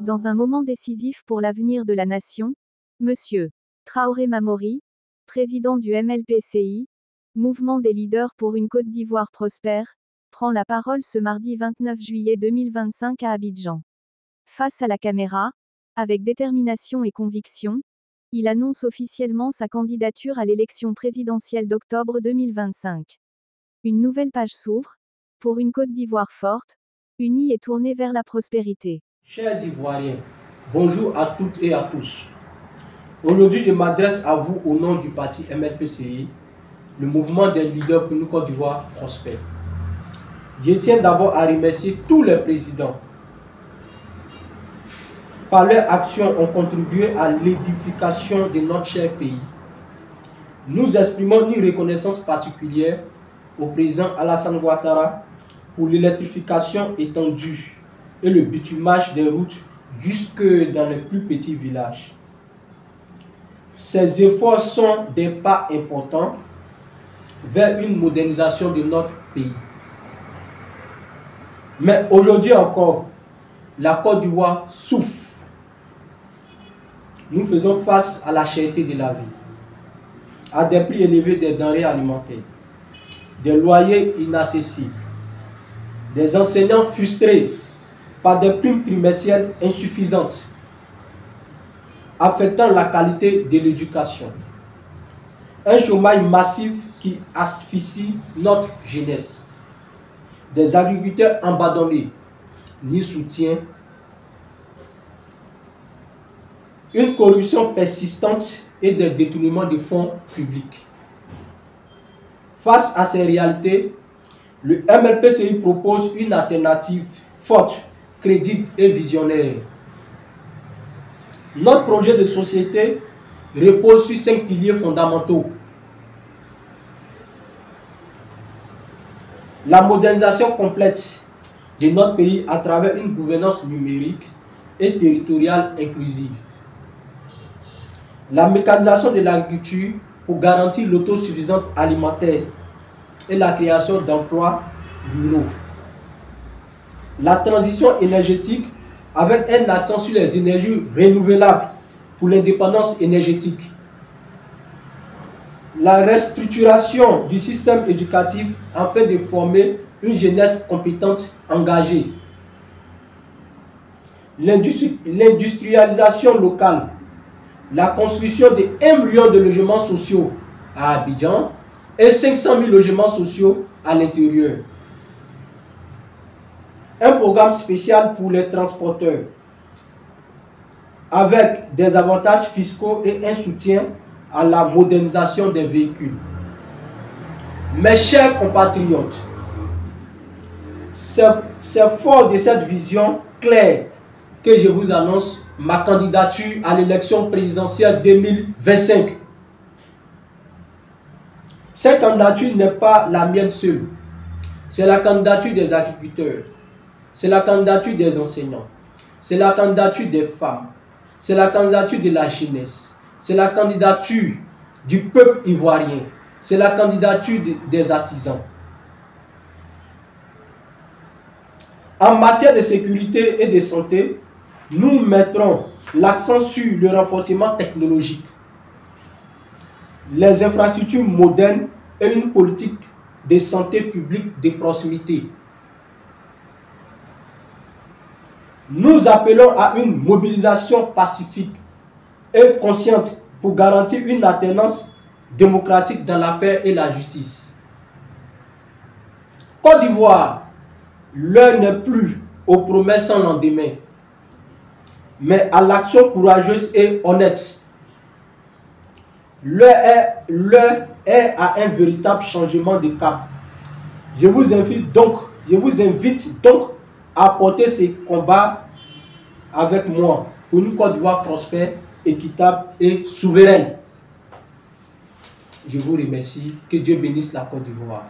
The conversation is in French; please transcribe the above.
Dans un moment décisif pour l'avenir de la nation, Monsieur Traoré Mamori, président du MLPCI, Mouvement des leaders pour une Côte d'Ivoire prospère, prend la parole ce mardi 29 juillet 2025 à Abidjan. Face à la caméra, avec détermination et conviction, il annonce officiellement sa candidature à l'élection présidentielle d'octobre 2025. Une nouvelle page s'ouvre, pour une Côte d'Ivoire forte, unie et tournée vers la prospérité. Chers Ivoiriens, bonjour à toutes et à tous. Aujourd'hui, je m'adresse à vous au nom du parti MLPCI, le mouvement des leaders pour une Côte d'Ivoire prospère. Je tiens d'abord à remercier tous les présidents. Par leur action, ont contribué à l'édification de notre cher pays. Nous exprimons une reconnaissance particulière au président Alassane Ouattara pour l'électrification étendue et le bitumage des routes jusque dans les plus petits villages. Ces efforts sont des pas importants vers une modernisation de notre pays. Mais aujourd'hui encore, la Côte d'Ivoire souffre. Nous faisons face à la cherté de la vie, à des prix élevés des denrées alimentaires, des loyers inaccessibles, des enseignants frustrés par des primes trimestrielles insuffisantes, affectant la qualité de l'éducation, un chômage massif qui asphyxie notre jeunesse, des agriculteurs abandonnés, ni soutien, une corruption persistante et des détournements de fonds publics. Face à ces réalités, le MLPCI propose une alternative forte, crédible et visionnaire. Notre projet de société repose sur 5 piliers fondamentaux. La modernisation complète de notre pays à travers une gouvernance numérique et territoriale inclusive. La mécanisation de l'agriculture pour garantir l'autosuffisance alimentaire et la création d'emplois ruraux. La transition énergétique avec un accent sur les énergies renouvelables pour l'indépendance énergétique. La restructuration du système éducatif afin de former une jeunesse compétente engagée. L'industrialisation locale. La construction de 1 million de logements sociaux à Abidjan et 500 000 logements sociaux à l'intérieur. Un programme spécial pour les transporteurs avec des avantages fiscaux et un soutien à la modernisation des véhicules. Mes chers compatriotes, c'est fort de cette vision claire que je vous annonce ma candidature à l'élection présidentielle 2025. Cette candidature n'est pas la mienne seule. C'est la candidature des agriculteurs. C'est la candidature des enseignants. C'est la candidature des femmes. C'est la candidature de la jeunesse. C'est la candidature du peuple ivoirien. C'est la candidature des artisans. En matière de sécurité et de santé, nous mettrons l'accent sur le renforcement technologique, les infrastructures modernes et une politique de santé publique de proximité. Nous appelons à une mobilisation pacifique et consciente pour garantir une alternance démocratique dans la paix et la justice. Côte d'Ivoire, l'heure n'est plus aux promesses sans lendemain, mais à l'action courageuse et honnête. L'heure est à un véritable changement de cap. Je vous invite donc à porter ces combats avec moi pour une Côte d'Ivoire prospère, équitable et souveraine. Je vous remercie. Que Dieu bénisse la Côte d'Ivoire.